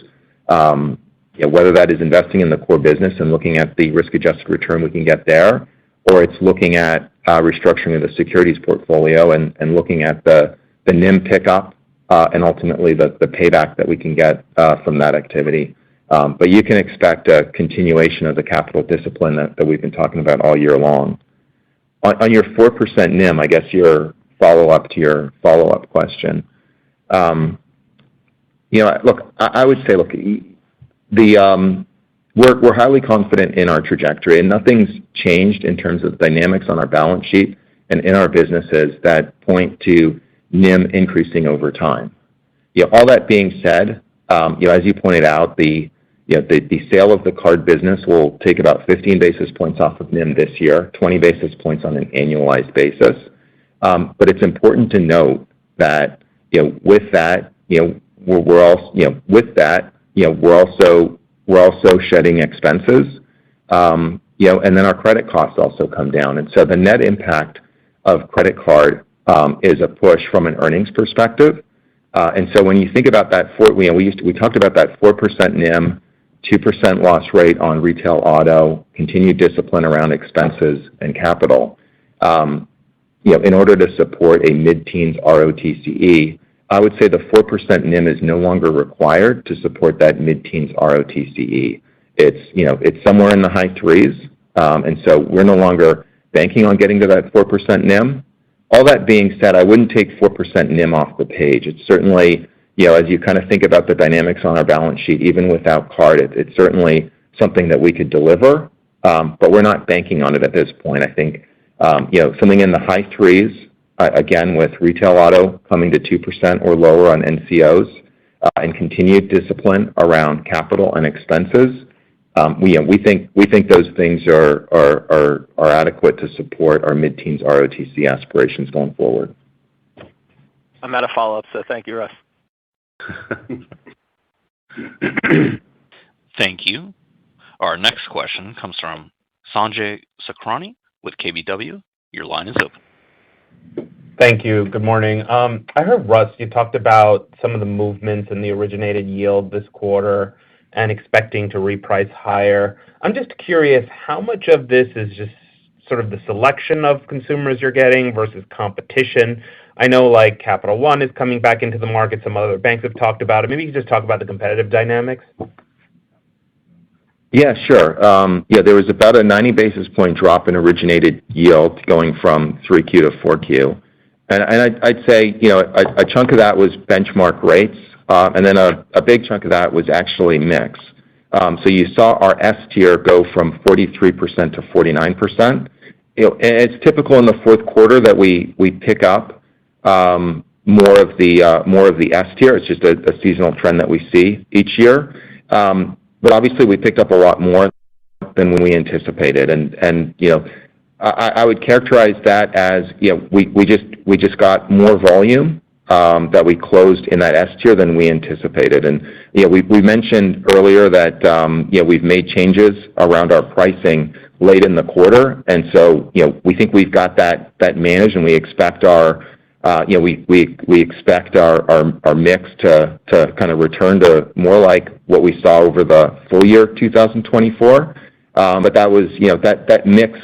investing in the core business and looking at the risk-adjusted return we can get there, or it's looking at restructuring of the securities portfolio and looking at the NIM pickup and ultimately the payback that we can get from that activity. But you can expect a continuation of the capital discipline that we've been talking about all year long. On your 4% NIM, I guess your follow-up to your follow-up question. Look, I would say, we're highly confident in our trajectory, and nothing's changed in terms of dynamics on our balance sheet and in our businesses that point to NIM increasing over time. All that being said, as you pointed out, the sale of the card business will take about 15 basis points off of NIM this year, 20 basis points on an annualized basis. But it's important to note that with that, we're also shedding expenses, and then our credit costs also come down. And so the net impact of credit card is a push from an earnings perspective. And so when you think about that, we talked about that 4% NIM, 2% loss rate on retail auto, continued discipline around expenses and capital. In order to support a mid-teens ROTCE, I would say the 4% NIM is no longer required to support that mid-teens ROTCE. It's somewhere in the high threes, and so we're no longer banking on getting to that 4% NIM. All that being said, I wouldn't take 4% NIM off the page. It's certainly, as you kind of think about the dynamics on our balance sheet, even without card, it's certainly something that we could deliver, but we're not banking on it at this point. I think, something in the high threes, again, with retail auto coming to 2% or lower on NCOs, and continued discipline around capital and expenses. We think those things are adequate to support our mid-teens ROTCE aspirations going forward. I'm at a follow-up, so thank you, Russ. Thank you. Our next question comes from Sanjay Sakhrani with KBW. Your line is open. Thank you. Good morning. I heard, Russ, you talked about some of the movements in the originated yield this quarter and expecting to reprice higher. I'm just curious, how much of this is just sort of the selection of consumers you're getting versus competition? I know like Capital One is coming back into the market. Some other banks have talked about it. Maybe you can just talk about the competitive dynamics. Yeah, sure. There was about a 90 basis point drop in originated yield going from 3Q to 4Q. And I'd say, a chunk of that was benchmark rates, and then a big chunk of that was actually mix. So you saw our S tier go from 43% to 49%. And it's typical in the fourth quarter that we pick up more of the S tier. It's just a seasonal trend that we see each year. But obviously, we picked up a lot more than when we anticipated, and I would characterize that as we just got more volume that we closed in that S tier than we anticipated. And we mentioned earlier that we made changes around our pricing late in the quarter, and so we think we've got that managed, and we expect our mix to kind of return to more like what we saw over the full year 2024. But that was that mix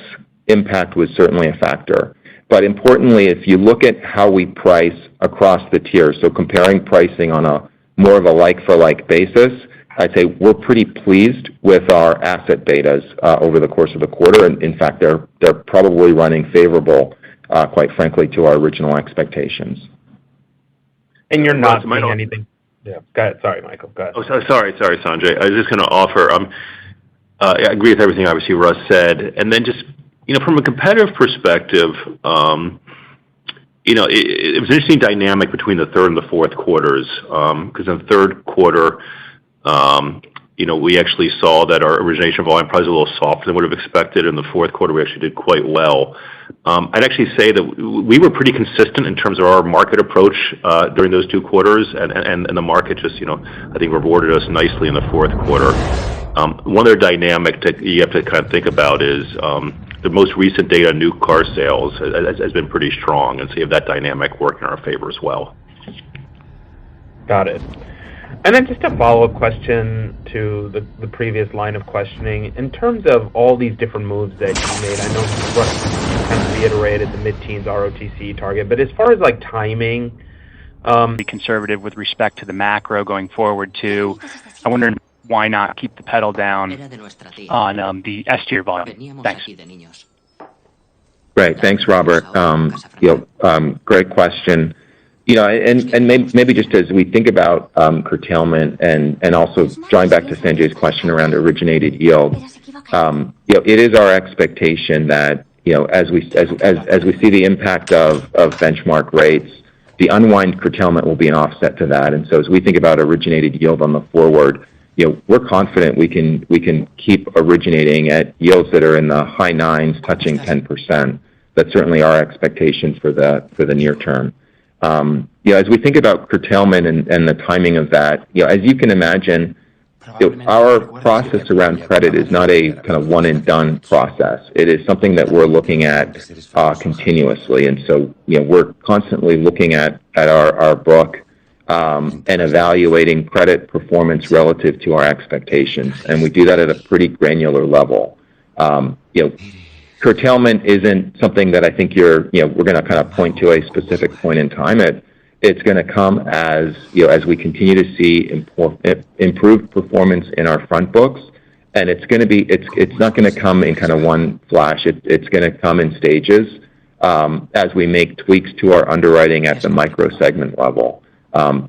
impact was certainly a factor. But importantly, if you look at how we price across the tiers, so comparing pricing on a more of a like-for-like basis, I'd say we're pretty pleased with our asset betas over the course of the quarter. And in fact, they're probably running favorable, quite frankly, to our original expectations. And you're not seeing anything. Yeah, go ahead. Sorry, Michael. Go ahead. Oh, sorry, Sanjay. I was just going to offer. I agree with everything obviously Russ said, and then just from a competitive perspective, it was an interesting dynamic between the third and the fourth quarters. Because in the third quarter, we actually saw that our origination volume probably was a little softer than would have expected. In the fourth quarter, we actually did quite well. I'd actually say that we were pretty consistent in terms of our market approach during those 2 quarters, and the market just, I think rewarded us nicely in the fourth quarter. One other dynamic that you have to kind of think about is the most recent data on new car sales has been pretty strong, and so you have that dynamic working in our favor as well. Got it. And then just a follow-up question to the previous line of questioning. In terms of all these different moves that you made, I know you kind of reiterated the mid-teens ROTCE target, but as far as like timing, be conservative with respect to the macro going forward too. I wonder why not keep the pedal down on the S tier volume. Thanks. Great. Thanks, Robert. Great question. And maybe just as we think about curtailment and also drawing back to Sanjay's question around originated yield, it is our expectation that as we see the impact of benchmark rates, the unwind curtailment will be an offset to that. And so as we think about originated yield on the forward, we're confident we can keep originating at yields that are in the high 9s, touching 10%. That's certainly our expectation for the near term. As we think about curtailment and the timing of that, as you can imagine, our process around credit is not a kind of one and done process. It is something that we're looking at continuously, and so we're constantly looking at our book and evaluating credit performance relative to our expectations, and we do that at a pretty granular level. Curtailment isn't something that I think we're going to kind of point to a specific point in time. It's going to come as we continue to see improved performance in our front books, and it's not going to come in kind of one flash. It's going to come in stages as we make tweaks to our underwriting at the micro segment level.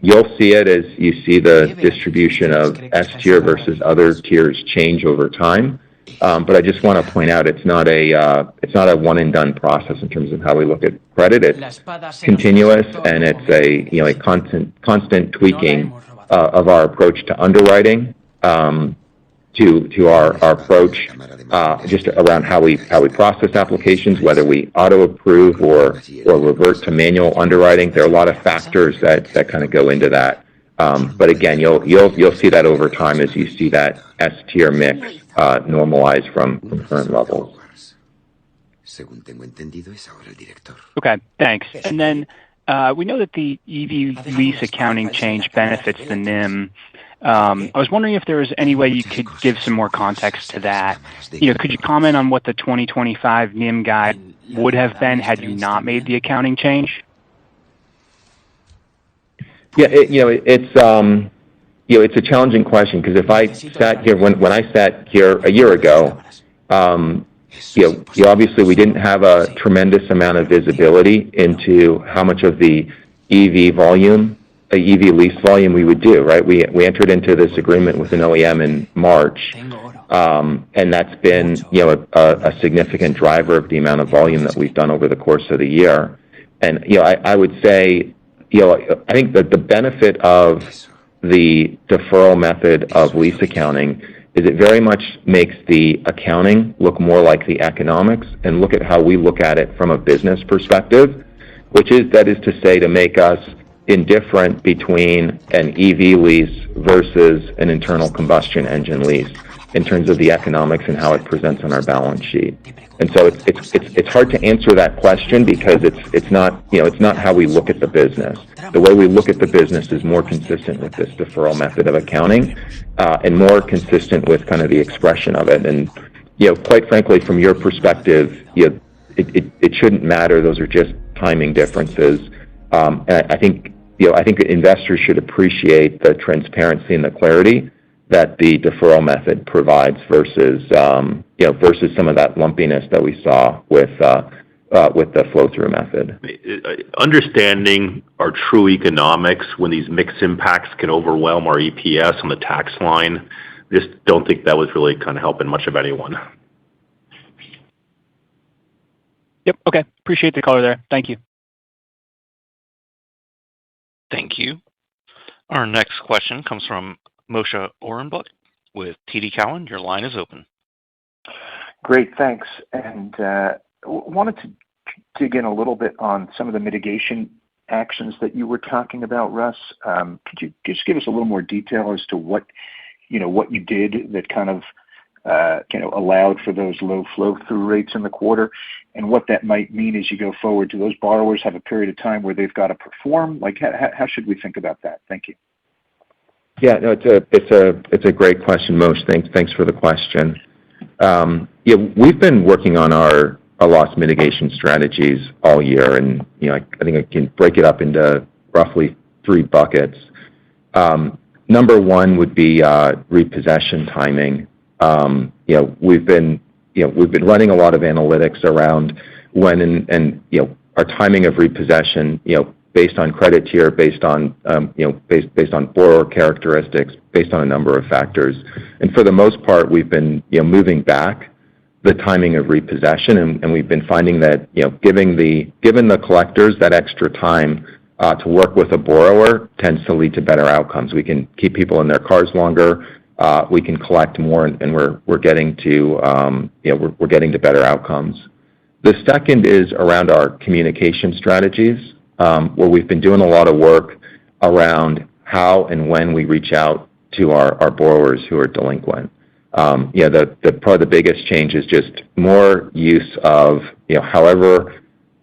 You'll see it as you see the distribution of S tier versus other tiers change over time. But I just want to point out it's not a one and done process in terms of how we look at credit. It's continuous, and it's a constant tweaking of our approach to underwriting, to our approach just around how we process applications, whether we auto approve or revert to manual underwriting. There are a lot of factors that kind of go into that. But again, you'll see that over time as you see that S tier mix normalize from current levels. Okay, thanks. And then we know that the EV lease accounting change benefits the NIM. I was wondering if there was any way you could give some more context to that. Could you comment on what the 2025 NIM guide would have been had you not made the accounting change? Yeah, it's a challenging question because if I sat here when I sat here a year ago, obviously we didn't have a tremendous amount of visibility into how much of the EV lease volume we would do. Right, we entered into this agreement with an OEM in March, and that's been a significant driver of the amount of volume that we've done over the course of the year. And I would say. I think that the benefit of the deferral method of lease accounting is it very much makes the accounting look more like the economics and look at how we look at it from a business perspective, that is to say to make us indifferent between an EV lease versus an internal combustion engine lease in terms of the economics and how it presents on our balance sheet. And so it's hard to answer that question because it's not how we look at the business. The way we look at the business is more consistent with this deferral method of accounting, and more consistent with kind of the expression of it. And quite frankly, from your perspective, it shouldn't matter. Those are just timing differences. And I think investors should appreciate the transparency and the clarity that the deferral method provides versus versus some of that lumpiness that we saw with the flow-through method. Understanding our true economics when these mixed impacts can overwhelm our EPS on the tax line, just don't think that was really kind of helping much of anyone. Yep. Okay. Appreciate the color there. Thank you. Thank you. Our next question comes from Moshe Orenbuch with TD Cowen. Your line is open. Great, thanks. And wanted to dig in a little bit on some of the mitigation actions that you were talking about, Russ. Could you just give us a little more detail as to what you did that kind of allowed for those low flow-through rates in the quarter, and what that might mean as you go forward? Do those borrowers have a period of time where they've got to perform? Like, how should we think about that? Thank you. Yeah, no, it's a great question, Moshe. Thanks for the question. We've been working on our loss mitigation strategies all year, and I think I can break it up into roughly 3 buckets. Number one would be repossession timing. We've been running a lot of analytics around when and our timing of repossession, based on credit tier, based on borrower characteristics, based on a number of factors. And for the most part, we've been moving back the timing of repossession, and we've been finding that given the collectors that extra time to work with a borrower tends to lead to better outcomes. We can keep people in their cars longer. We can collect more, and we're getting to we're getting to better outcomes. The second is around our communication strategies, where we've been doing a lot of work around how and when we reach out to our borrowers who are delinquent. Probably the biggest change is just more use of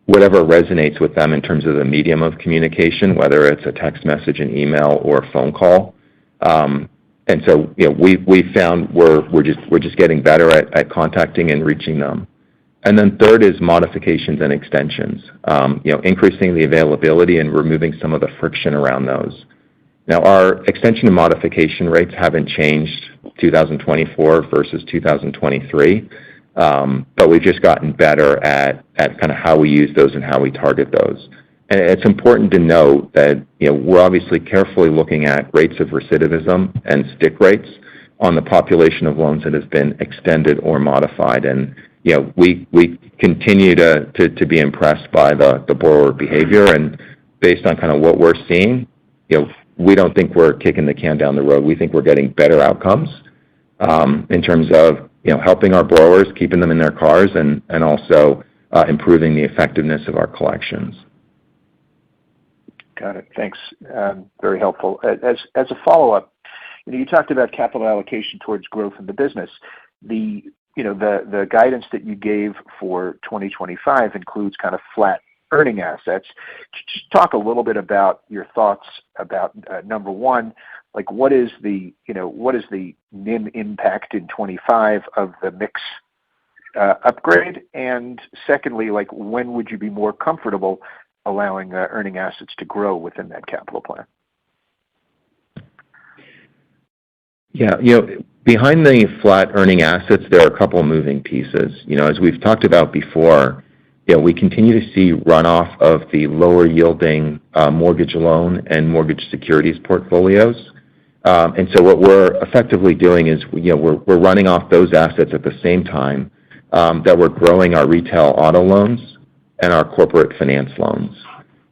whatever resonates with them in terms of the medium of communication, whether it's a text message, an email, or a phone call. And so we found we're just getting better at contacting and reaching them. And then third is modifications and extensions, increasing the availability and removing some of the friction around those. Now, our extension and modification rates haven't changed 2024 versus 2023, but we've just gotten better at kind of how we use those and how we target those. And it's important to note that we're obviously carefully looking at rates of recidivism and stick rates on the population of loans that have been extended or modified. And we continue to be impressed by the borrower behavior, and based on kind of what we're seeing, we don't think we're kicking the can down the road. We think we're getting better outcomes in terms of helping our borrowers, keeping them in their cars, and also improving the effectiveness of our collections. Got it. Thanks. Very helpful. As a follow-up, you talked about capital allocation towards growth in the business. The guidance that you gave for 2025 includes kind of flat earning assets. Just talk a little bit about your thoughts about number one, like what is the NIM impact in 25 of the mix upgrade, and secondly, like when would you be more comfortable allowing earning assets to grow within that capital plan? Yeah, behind the flat earning assets, there are a couple of moving pieces. As we've talked about before, we continue to see runoff of the lower yielding mortgage loan and mortgage securities portfolios. And so what we're effectively doing is we're running off those assets at the same time that we're growing our retail auto loans and our corporate finance loans.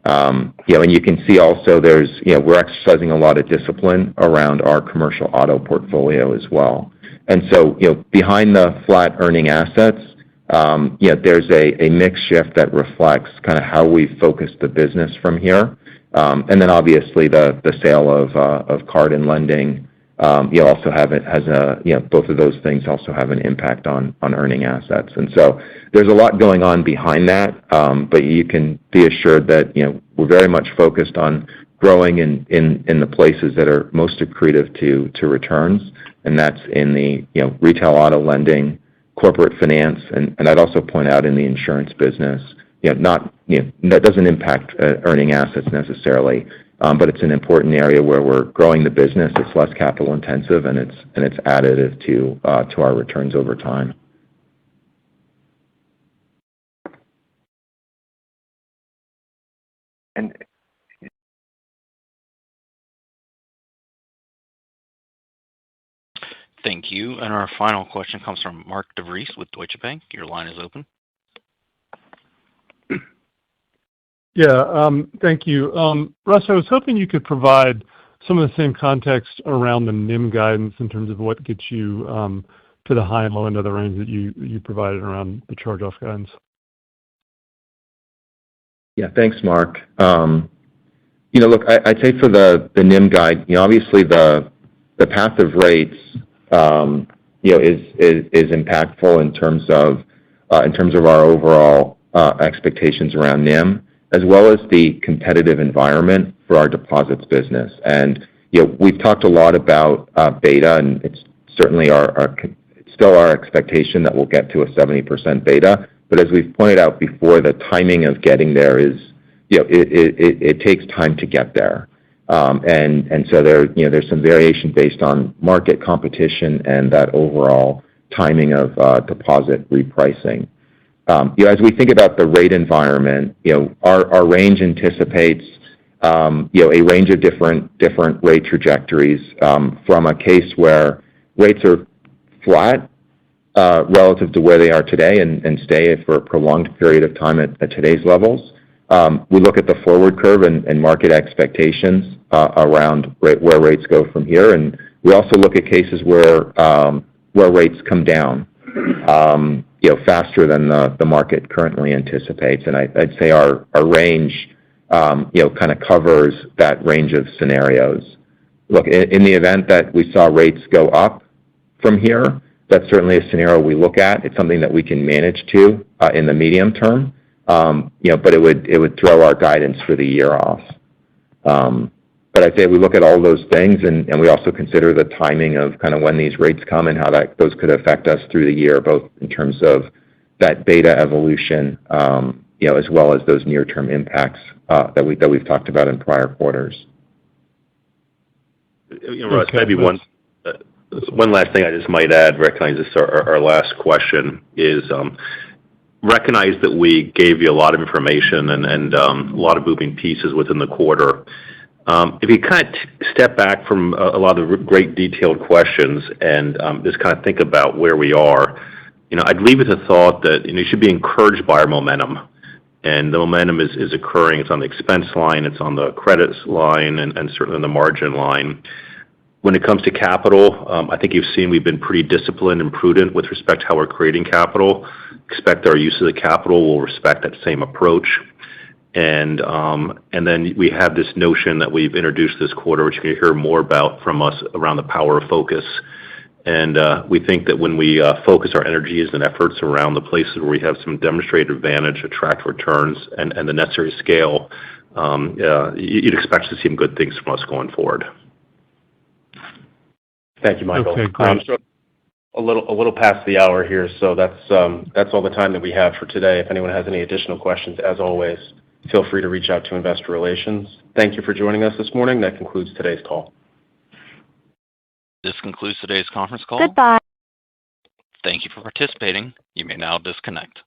And you can see also we're exercising a lot of discipline around our commercial auto portfolio as well. And so behind the flat earning assets, there's a mix shift that reflects kind of how we focus the business from here. And then obviously the sale of card and lending also both of those things also have an impact on earning assets. And so there's a lot going on behind that, but you can be assured that we're very much focused on growing in the places that are most accretive to returns, and that's in the retail auto lending, corporate finance, and I'd also point out in the insurance business, that doesn't impact earning assets necessarily. but it's an important area where we're growing the business. It's less capital intensive, and it's additive to our returns over time. And Thank you. And our final question comes from Mark DeVries with Deutsche Bank. Your line is open. Yeah, thank you. Russ, I was hoping you could provide some of the same context around the NIM guidance in terms of what gets you to the high and low end of the range that you provided around the charge-off guidance. Yeah, thanks, Mark. Look, I'd say for the NIM guide, obviously the path of rates, is impactful in terms of our overall expectations around NIM, as well as the competitive environment for our deposits business. And we've talked a lot about beta, and it's certainly still our expectation that we'll get to a 70% beta. But as we've pointed out before, the timing of getting there is, it takes time to get there. And so there's some variation based on market competition and that overall timing of deposit repricing. As we think about the rate environment, our range anticipates a range of different rate trajectories, from a case where rates are flat relative to where they are today and stay for a prolonged period of time at today's levels. We look at the forward curve and market expectations around where rates go from here, and we also look at cases where rates come down faster than the market currently anticipates. And I'd say our range kind of covers that range of scenarios. Look, in the event that we saw rates go up from here, that's certainly a scenario we look at. It's something that we can manage to in the medium term, but it would throw our guidance for the year off. But I'd say we look at all those things, and we also consider the timing of kind of when these rates come and how those could affect us through the year, both in terms of that beta evolution, as well as those near-term impacts that we've talked about in prior quarters. Russ, maybe one last thing I just might add, recognize this our last question, is recognize that we gave you a lot of information and a lot of moving pieces within the quarter. If you kind of step back from a lot of the great detailed questions and just kind of think about where we are, I'd leave with the thought that you should be encouraged by our momentum. And the momentum is occurring. It's on the expense line, it's on the credits line, and certainly on the margin line. When it comes to capital, I think you've seen we've been pretty disciplined and prudent with respect to how we're creating capital. Expect our use of the capital will respect that same approach. And then we have this notion that we've introduced this quarter, which you're going to hear more about from us around the power of focus. And we think that when we focus our energies and efforts around the places where we have some demonstrated advantage, attract returns, and the necessary scale, you'd expect to see some good things from us going forward. Thank you, Michael. Okay, great. So a little past the hour here, so that's all the time that we have for today. If anyone has any additional questions, as always, feel free to reach out to Investor Relations. Thank you for joining us this morning. That concludes today's call. This concludes today's conference call. Goodbye. Thank you for participating. You may now disconnect.